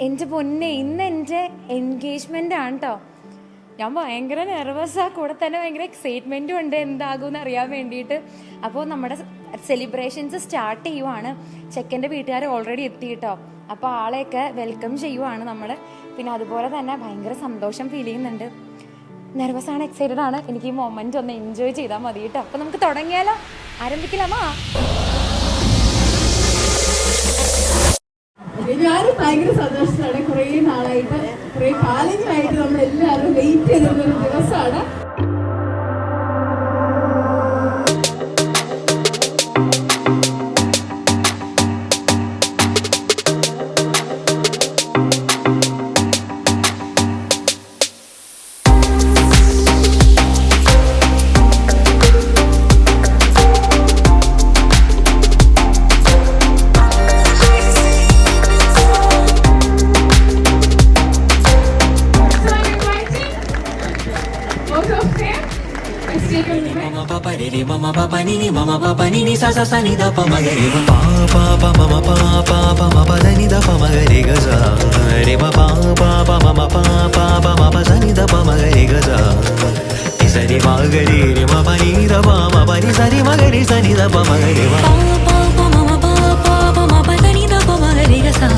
എൻ്റെ പൊന്നെ, ഇന്ന് എൻ്റെ എൻഗേജ്മെൻ്റ് ആണ് കേട്ടോ. ഞാൻ ഭയങ്കര നെർവസാണ്, കൂടെ തന്നെ ഭയങ്കര എക്സൈറ്റ്മെൻറ്റും ഉണ്ട് എന്താകും എന്ന് അറിയാൻ വേണ്ടിയിട്ട്. അപ്പോൾ നമ്മുടെ സെലിബ്രേഷൻസ് സ്റ്റാർട്ട് ചെയ്യുവാണ്. ചെക്കൻ്റെ വീട്ടുകാർ ഓൾറെഡി എത്തി കേട്ടോ. അപ്പോൾ ആളെയൊക്കെ വെൽക്കം ചെയ്യുവാണ് നമ്മൾ. പിന്നെ അതുപോലെ തന്നെ ഭയങ്കര സന്തോഷം ഫീൽ ചെയ്യുന്നുണ്ട്. നെർവസാണ്, എക്സൈറ്റഡ് ആണ്. എനിക്ക് ഈ മൊമെൻ്റ് ഒന്ന് എൻജോയ് ചെയ്താൽ മതി കേട്ടോ. അപ്പോൾ നമുക്ക് തുടങ്ങിയാലോ, ആരംഭിക്കലാമാ. ഞാനും ഭയങ്കര സന്തോഷത്തിലാണ്. കുറേ നാളായിട്ട്, കുറേ കാലങ്ങളായിട്ട് നമ്മളെല്ലാവരും വെയിറ്റ് ചെയ്തിരുന്ന ഒരു ദിവസമാണ്. Mama papa nini sa sa sa ni da pa ma ga re pa pa mama pa ma pa da ni da pa ma ga re ga sa re pa pa mama pa ma pa sa ni da pa ma ga re ga sa ni sa re ma ga re ma pa ni da pa ni sa re ma ga re sa ni da pa ma ga re pa mama pa ma pa da ni da pa ma ga re ga sa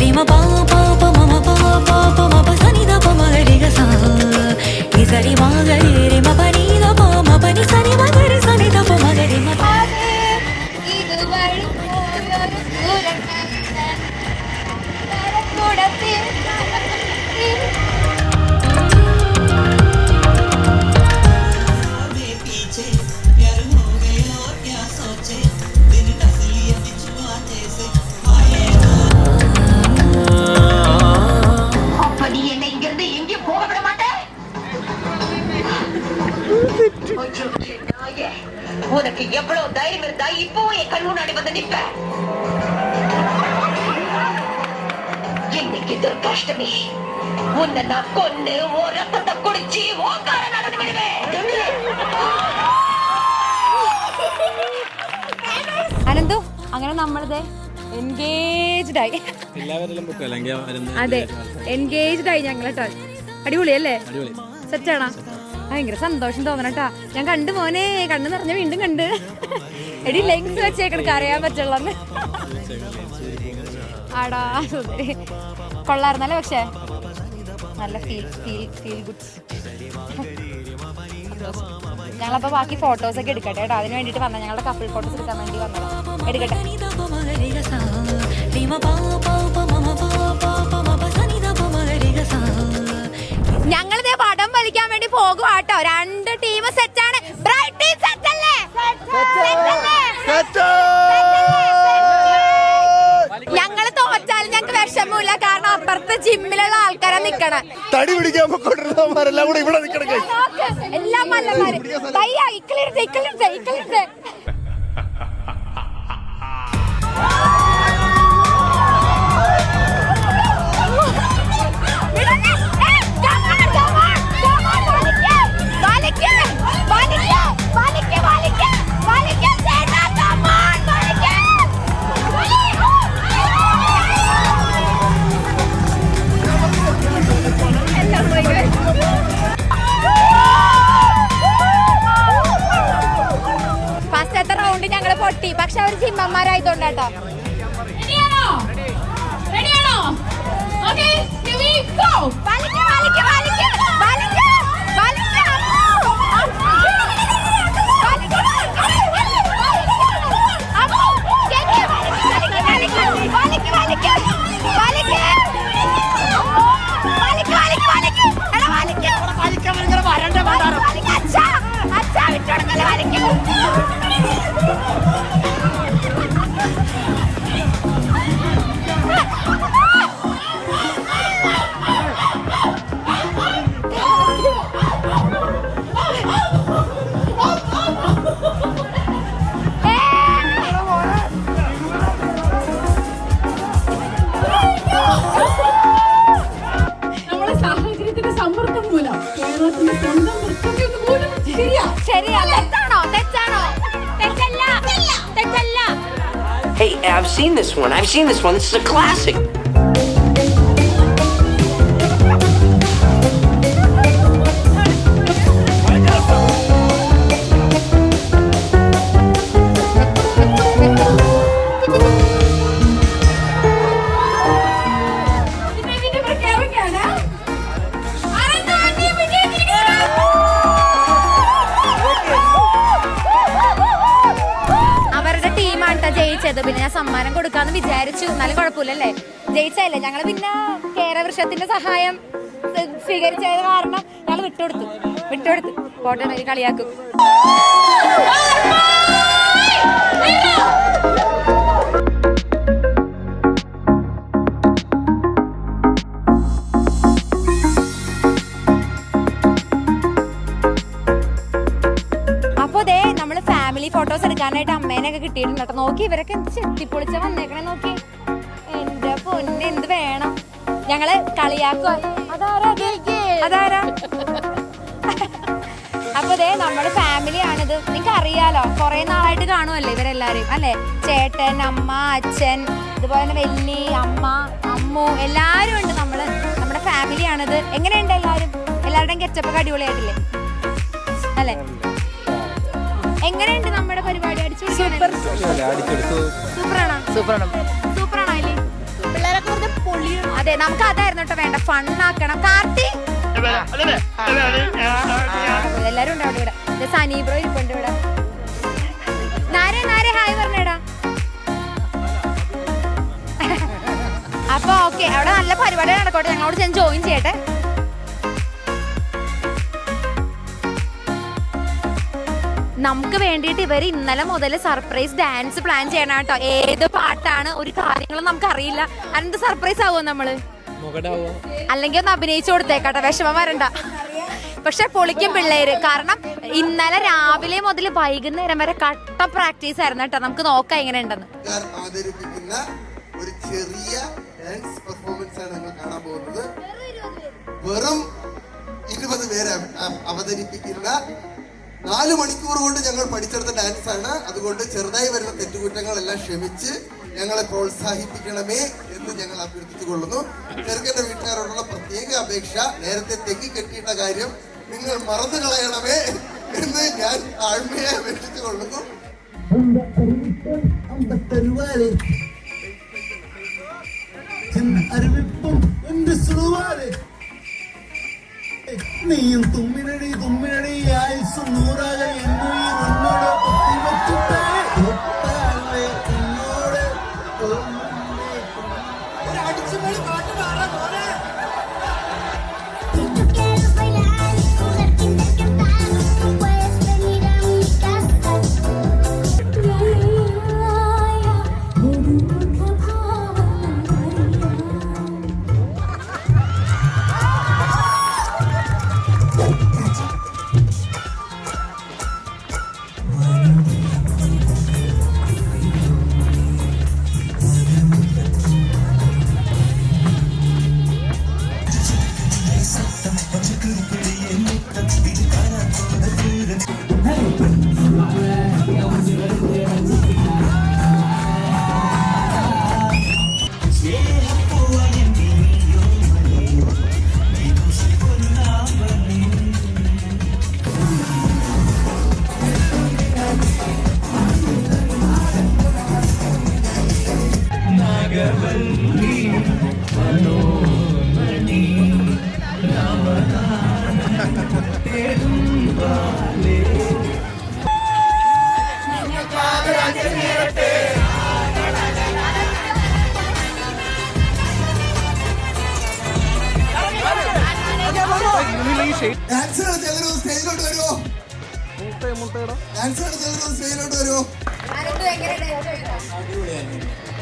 re ma pa mama pa ma pa sa ni da pa ma ga re ga sa ni sa re ma ga re ma pa ni da pa ma pa ni sa re ma ga re sa ni da pa ma ga re ma pa உனக்கு எவ்வளவு தைரியம் இருந்தா இப்போ என் கண் முன்னாடி வந்து நிப்ப. இன்னைக்கு துர்காஷ்டமி, உன்னை நான் கொன்னு ஓ ரத்தத்தை குடிச்சு ஓங்கார நடந்து விடுவேன். അനന്തു, അങ്ങനെ നമ്മളിത് എൻഗേജ്ഡ് ആയി. അതെ, എൻഗേജ്ഡ് ആയി ഞങ്ങൾ കേട്ടോ. അടിപൊളിയല്ലേ? സെറ്റാണോ? ഭയങ്കര സന്തോഷം തോന്നണട്ടാ. ഞാൻ കണ്ടു മോനെ, കണ്ണു നിറഞ്ഞ വീണ്ടും കണ്ട്. എടി ലെങ്സ് വെച്ചേക്കണക്ക് അറിയാൻ പറ്റുള്ളന്ന്. ആടാ സുന്ദരി, കൊള്ളായിരുന്നല്ലേ? പക്ഷേ നല്ല ഫീൽ ഗുഡ്. ഞങ്ങളപ്പോ ബാക്കി ഫോട്ടോസ് ഒക്കെ എടുക്കട്ടെ കേട്ടോ. അതിന് വേണ്ടിട്ട് വന്ന, ഞങ്ങളുടെ കപ്പിൾ ഫോട്ടോസ് എടുക്കാൻ വേണ്ടി വന്നതാ. എടുക്കട്ടെ. ഞങ്ങളിതേ പടം വലിക്കാൻ വേണ്ടി പോകുവാട്ടോ. രണ്ട് ടീം സെറ്റാണ്. ബ്രൈറ്റ് ടീം സെറ്റ് അല്ലേ? ഞങ്ങള് തോറ്റാലും ഞങ്ങക്ക് വിഷമമില്ല, കാരണം അപ്പുറത്ത് ജിമ്മിലുള്ള ആൾക്കാരാ നിക്കണേ. തടി പിടിക്കാൻ എല്ലാം മല്ലന്മാര്. ഇക്കളിരുത്ത്. ഫസ്റ്റത്തെ റൗണ്ട് ഞങ്ങള് പൊട്ടി, പക്ഷെ അവര് ജിമ്മന്മാരായതുകൊണ്ടാട്ടോ. Hey, I've seen this one. This is a classic. ജയിക്കാന്ന് വിചാരിച്ചു, എന്നാലും കുഴപ്പമില്ലല്ലേ, ജയിച്ചല്ലേ. ഞങ്ങൾ പിന്നെ കേരവൃക്ഷത്തിന്റെ സഹായം സ്വീകരിച്ചത് കാരണം ഞങ്ങൾ വിട്ടുകൊടുത്തു. കോട്ടയം കളിയാക്കും. ഫോട്ടോസ് എടുക്കാനായിട്ട് അമ്മേനെയൊക്കെ കിട്ടിയിട്ടുണ്ട് കേട്ടോ. നോക്കി ഇവരൊക്കെ ചെത്തിപ്പൊളിച്ച വന്നേക്കണേ, നോക്കി. എന്റെ പൊന്നെ, എന്ത് വേണം. ഞങ്ങള് കളിയാക്കുക. അതാരാ? അപ്പൊ നമ്മുടെ ഫാമിലി ആണിത്. നിങ്ങൾക്ക് അറിയാലോ, കുറെ നാളായിട്ട് കാണുമല്ലേ ഇവരെല്ലാരും അല്ലെ. ചേട്ടൻ, അമ്മ, അച്ഛൻ, ഇതുപോലെ തന്നെ വെല്ലി, അമ്മ, അമ്മു, എല്ലാരും ഉണ്ട്. നമ്മുടെ ഫാമിലിയാണിത്. എങ്ങനെയുണ്ട് എല്ലാവരുടെയും ഗെറ്റപ്പൊക്കെ അടിപൊളിയായിട്ടില്ലേ അല്ലെ? എങ്ങനെയുണ്ട് നമ്മുടെ പരിപാടി? സൂപ്പറാണോ? പിള്ളേരൊക്കെ പൊളിയും. അതെ, നമുക്ക് അതായിരുന്നു കേട്ടോ വേണ്ട, ഫണ്ണാക്കണം. കാർത്തി എല്ലാരും ഉണ്ട് അവിടെ. ഇവിടെ സനി ബ്രോ ഇരിപ്പുണ്ട് ഇവിടെ. നാരെ ഹായ് പറഞ്ഞേടാ. അപ്പൊ ഓക്കെ, അവിടെ നല്ല പരിപാടി നടക്കോട്ടെ. ഞങ്ങളോട് ചെന്ന് ജോയിൻ ചെയ്യട്ടെ. നമുക്ക് വേണ്ടിയിട്ട് ഇവർ ഇന്നലെ മുതൽ സർപ്രൈസ് ഡാൻസ് പ്ലാൻ ചെയ്യണം കേട്ടോ. ഏത് പാട്ടാണ്, ഒരു കാര്യങ്ങളും നമുക്ക് അറിയില്ല. അതെന്ത് സർപ്രൈസ് ആവുമോ നമ്മള്? അല്ലെങ്കിൽ ഒന്ന് അഭിനയിച്ചു കൊടുത്തേക്കാട്ടെ, വിഷമം വരണ്ട. പക്ഷെ പൊളിക്കും പിള്ളേര്. കാരണം ഇന്നലെ രാവിലെ മുതൽ വൈകുന്നേരം വരെ കട്ട പ്രാക്ടീസ് ആയിരുന്നു കേട്ടോ. നമുക്ക് നോക്കാം എങ്ങനെ ഉണ്ടെന്ന്. അവതരിപ്പിക്കുന്ന ഒരു ചെറിയ ഡാൻസ് പെർഫോമൻസ് ആണ് നിങ്ങൾ കാണാൻ പോകുന്നത്. വെറും 20 പേര് അവതരിപ്പിക്കുന്ന 4 മണിക്കൂർ കൊണ്ട് ഞങ്ങൾ പഠിച്ചെടുത്ത ഡാൻസ് ആണ്. അതുകൊണ്ട് ചെറുതായി വരുന്ന തെറ്റുകുറ്റങ്ങളെല്ലാം ക്ഷമിച്ച് ഞങ്ങളെ പ്രോത്സാഹിപ്പിക്കണമേ എന്ന് ഞങ്ങൾ അഭ്യർത്ഥിച്ചു കൊള്ളുന്നു. ചെറുക്കന്റെ വീട്ടുകാരോടുള്ള പ്രത്യേക അപേക്ഷ, നേരത്തെ തെക്കി കെട്ടിയിട്ട കാര്യം നിങ്ങൾ മറന്നു കളയണമേ എന്ന് ഞാൻ താഴ്മയെ അപേക്ഷിച്ചു കൊള്ളുന്നു. നീയും തുമ്മിനടി ആയുസ് 100 എന്നോട് അടിച്ചുപൊളി പാട്ട് പാടാൻ പോലെ.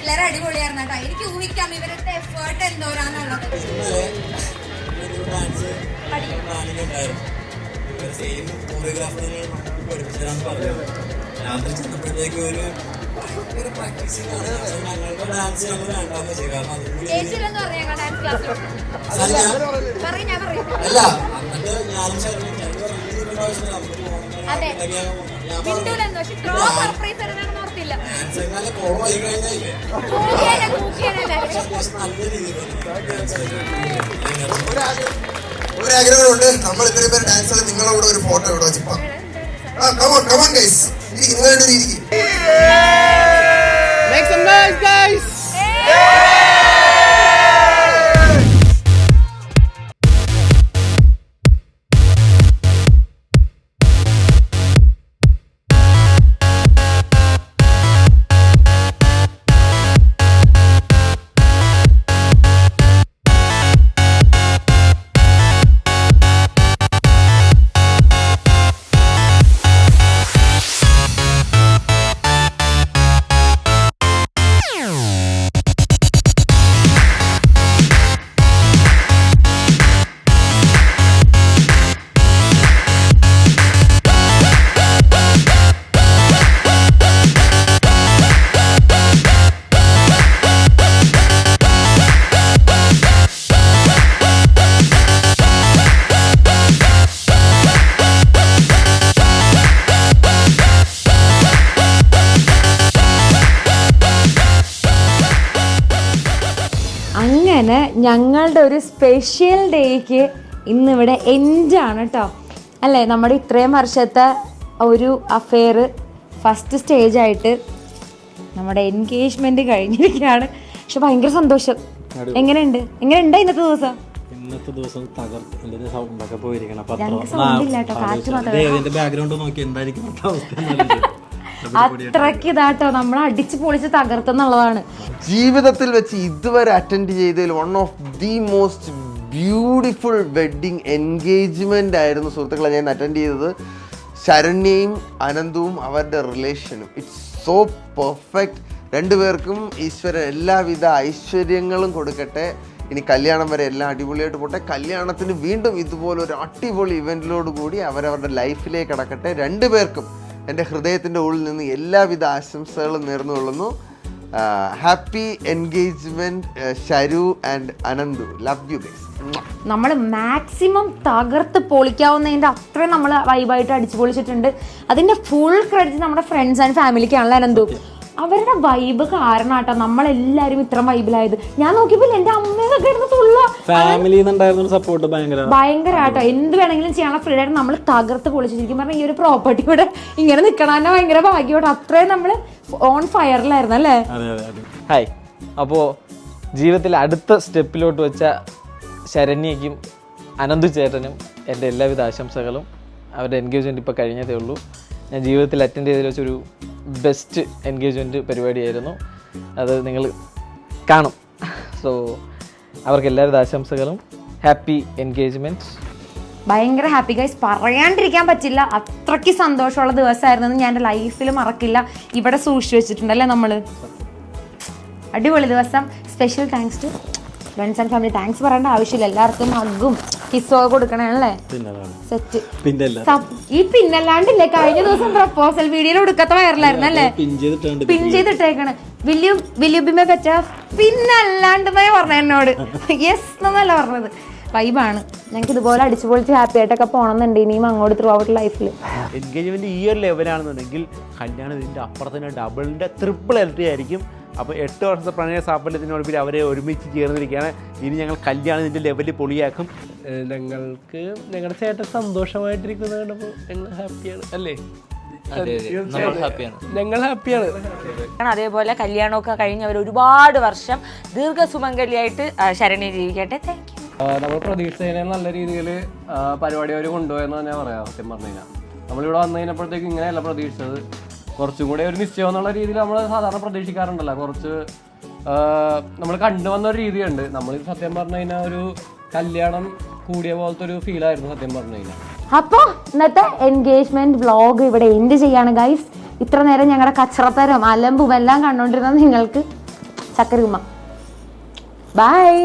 എല്ലാരും അടിപൊളിയായിരുന്നു കേട്ടോ. എനിക്ക് ഊഹിക്കാം ഇവരുടെ എഫേർട്ട് എന്തോരാന്നുള്ളത്. രാത്രി ചെന്നപ്പോഴത്തേക്ക് ഒരു പ്രാക്ടീസിംഗ് ആണ്. ഞങ്ങളുടെ ഡാൻസ് ഞങ്ങൾ രണ്ടാമത് ചെയ്യും. കാരണം അല്ല, എന്നിട്ട് ഞാനും ശരണം ഒരാഗ്രഹമുണ്ട്. നമ്മൾ ഇത്രയും പേര് ഡാൻസ് കളി നിങ്ങളോട് ഒരു ഫോട്ടോ ഇവിടെ വെച്ചിപ്പോ കമോൺ ഗൈസ്, നിങ്ങളുടെ ഇരിക്കും. Make some noise, guys! അങ്ങനെ ഞങ്ങളുടെ ഒരു സ്പെഷ്യൽ ഡേക്ക് ഇന്നിവിടെ എൻഡാണ് കേട്ടോ. അല്ലേ, നമ്മുടെ ഇത്രയും വർഷത്തെ ഒരു അഫെയർ ഫസ്റ്റ് സ്റ്റേജായിട്ട് നമ്മുടെ എൻഗേജ്മെന്റ് കഴിഞ്ഞിരിക്കുകയാണ്. പക്ഷെ ഭയങ്കര സന്തോഷം. എങ്ങനെയുണ്ട് ഇന്നത്തെ ദിവസം? ഇന്നത്തെ ദിവസം തകർത്ത് സൗണ്ടൊക്കെ പോയിരിക്കണം. ബാക്ക്ഗ്രൗണ്ട് നോക്കി എന്തായിരിക്കും അത്രക്ക് ഇതാട്ടോ നമ്മൾ അടിച്ചു പൊളിച്ച് തകർത്തെന്നുള്ളതാണ്. ജീവിതത്തിൽ വെച്ച് ഇതുവരെ അറ്റൻഡ് ചെയ്തതിൽ one of the most beautiful wedding engagement ആയിരുന്നു സുഹൃത്തുക്കളെ ഞാൻ അറ്റൻഡ് ചെയ്തത്. ശരണ്യയും അനന്തവും അവരുടെ റിലേഷനും ഇറ്റ്സ് സോ പെർഫെക്റ്റ്. രണ്ടുപേർക്കും ഈശ്വരൻ എല്ലാവിധ ഐശ്വര്യങ്ങളും കൊടുക്കട്ടെ. ഇനി കല്യാണം വരെ എല്ലാം അടിപൊളിയായിട്ട് പോട്ടെ. കല്യാണത്തിന് വീണ്ടും ഇതുപോലൊരു അടിപൊളി ഇവൻറ്റിലോട് കൂടി അവരവരുടെ ലൈഫിലേക്ക് കടക്കട്ടെ. രണ്ടുപേർക്കും എൻ്റെ ഹൃദയത്തിൻ്റെ ഉള്ളിൽ നിന്ന് എല്ലാവിധ ആശംസകളും നേർന്നുകൊള്ളുന്നു. Happy engagement Sharu and Ananthu. Love you guys. നമ്മൾ മാക്സിമം തകർത്ത് പൊളിക്കാവുന്നതിൻ്റെ അത്രയും നമ്മൾ വൈബായിട്ട് അടിച്ചു പൊളിച്ചിട്ടുണ്ട്. അതിൻ്റെ ഫുൾ ക്രെഡിറ്റ് നമ്മുടെ ഫ്രണ്ട്സ് ആൻഡ് ഫാമിലിക്കാണല്ലോ. അനന്തു അവരുടെ വൈബ് കാരണാട്ടോ നമ്മളെല്ലാരും ഇത്ര വൈബിലായത്. ഞാൻ നോക്കിയപ്പോൾ എന്റെ അമ്മയൊക്കെ ഇരുന്ന് തുള്ള സപ്പോർട്ട് ഭയങ്കരമായിട്ടോ. എന്ത് വേണമെങ്കിലും ചെയ്യാനുള്ള ഫ്രീ ആയിട്ട് നമ്മൾ തകർത്ത് പൊളിച്ചിരിക്കും. പറഞ്ഞാൽ ഈ ഒരു പ്രോപ്പർട്ടി ഇവിടെ ഇങ്ങനെ നിൽക്കണം തന്നെ ഭയങ്കര ഭാഗ്യമായിട്ട്. അത്രയും നമ്മൾ ഓൺ ഫയറിലായിരുന്നു അല്ലേ. ഹായ്. അപ്പോൾ ജീവിതത്തിൽ അടുത്ത സ്റ്റെപ്പിലോട്ട് വെച്ച ശരണ്യയ്ക്കും അനന്തു ചേട്ടനും എൻ്റെ എല്ലാവിധ ആശംസകളും. അവരുടെ എൻഗേജ്മെൻറ്റ് ഇപ്പോൾ കഴിഞ്ഞതേ ഉള്ളൂ. ഞാൻ ജീവിതത്തിൽ അറ്റൻഡ് ചെയ്തതിൽ വെച്ചൊരു ബെസ്റ്റ് എൻഗേജ്മെൻറ്റ് പരിപാടിയായിരുന്നു. അത് നിങ്ങൾ കാണും. സോ അവർക്ക് എല്ലാവരും ആശംസകളും. Happy engagement. ഭയങ്കര ഹാപ്പി ഗൈസ്, പറയാണ്ടിരിക്കാൻ പറ്റില്ല. അത്രയ്ക്ക് സന്തോഷമുള്ള ദിവസമായിരുന്നു. ഞാൻ എൻ്റെ ലൈഫിൽ മറക്കില്ല. ഇവിടെ സൂക്ഷിച്ചു വെച്ചിട്ടുണ്ടല്ലേ നമ്മൾ. അടിപൊളി ദിവസം. Special thanks to friends and family. Thanks പറയേണ്ട ആവശ്യമില്ല. എല്ലാവർക്കും ഹഗ്ഗും കിസ്സോ കൊടുക്കണല്ലേ. സെറ്റ്. ഈ പിന്നല്ലാണ്ടില്ലേ കഴിഞ്ഞ ദിവസം പ്രപ്പോസൽ വീഡിയോയിൽ കൊടുക്കാത്ത വയറിലായിരുന്നു അല്ലേ. പിൻ ചെയ്തിട്ടേക്കണ്. വില്യുബിമെ പറ്റ പിന്നല്ലാണ്ടെന്നേ പറഞ്ഞ എന്നോട്. യെസ് എന്നല്ല പറഞ്ഞത്. വൈബാണ്. ഞങ്ങൾക്ക് ഇതുപോലെ അടിച്ചു പൊളിച്ച് ഹാപ്പി ആയിട്ടൊക്കെ പോകണമെന്നുണ്ട് ഇനിയും അങ്ങോട്ട് ത്രൂ ഔട്ട് ലൈഫിൽ. എൻഗേജ്മെന്റ് ഈ ഒരു ലെവലാണെന്നുണ്ടെങ്കിൽ കല്യാണം ഇതിൻ്റെ അപ്പുറത്തിന് ഡബിളിൻ്റെ ട്രിപ്പിൾ ഇരട്ടി ആയിരിക്കും. അപ്പോൾ 8 വർഷത്തെ പ്രണയ സാഫല്യത്തിനോട് അവരെ ഒരുമിച്ച് ചേർന്നിരിക്കുകയാണ്. ഇനി ഞങ്ങൾ കല്യാണം ഇതിൻ്റെ ലെവലിൽ പൊളിയാക്കും. ഞങ്ങൾക്ക് ഞങ്ങളുടെ ചേട്ടൻ സന്തോഷമായിട്ടിരിക്കുന്നത് കണ്ടപ്പോൾ ഞങ്ങൾ ഹാപ്പിയാണ് അല്ലേ. ഞങ്ങൾ ഹാപ്പിയാണ്. അതേപോലെ കല്യാണമൊക്കെ കഴിഞ്ഞവർ ഒരുപാട് വർഷം ദീർഘസുമംഗലിയായിട്ട് ശരണ്യ ജീവിക്കട്ടെ. Thank you. നമ്മൾ പ്രതീക്ഷിച്ചതിനെ നല്ല രീതിയിൽ പരിപാടി അവർ കൊണ്ടുപോയെന്ന് തന്നെ പറയാം. സത്യം പറഞ്ഞു കഴിഞ്ഞാൽ നമ്മളിവിടെ വന്നു കഴിഞ്ഞപ്പോഴത്തേക്കും ഇങ്ങനെയല്ല പ്രതീക്ഷിച്ചത്. കുറച്ചും കൂടെ ഒരു നിശ്ചയം എന്നുള്ള രീതിയിൽ നമ്മൾ സാധാരണ പ്രതീക്ഷിക്കാറുണ്ടല്ലോ. കുറച്ച് നമ്മൾ കണ്ടുവന്ന ഒരു രീതിയുണ്ട്. നമ്മൾ സത്യം പറഞ്ഞു കഴിഞ്ഞാൽ ഒരു കല്യാണം കൂടിയ പോലത്തെ ഒരു ഫീലായിരുന്നു സത്യം പറഞ്ഞു കഴിഞ്ഞാൽ. അപ്പോൾ ഇന്നത്തെ എൻഗേജ്മെന്റ് വ്ളോഗ് ഇവിടെ എൻഡ് ചെയ്യാണ് ഗൈസ്. ഇത്ര നേരം ഞങ്ങളുടെ കച്ചറത്തരം അലമ്പും എല്ലാം കണ്ടോണ്ടിരുന്ന നിങ്ങൾക്ക് ചക്കരകുമ്മ. ബൈ.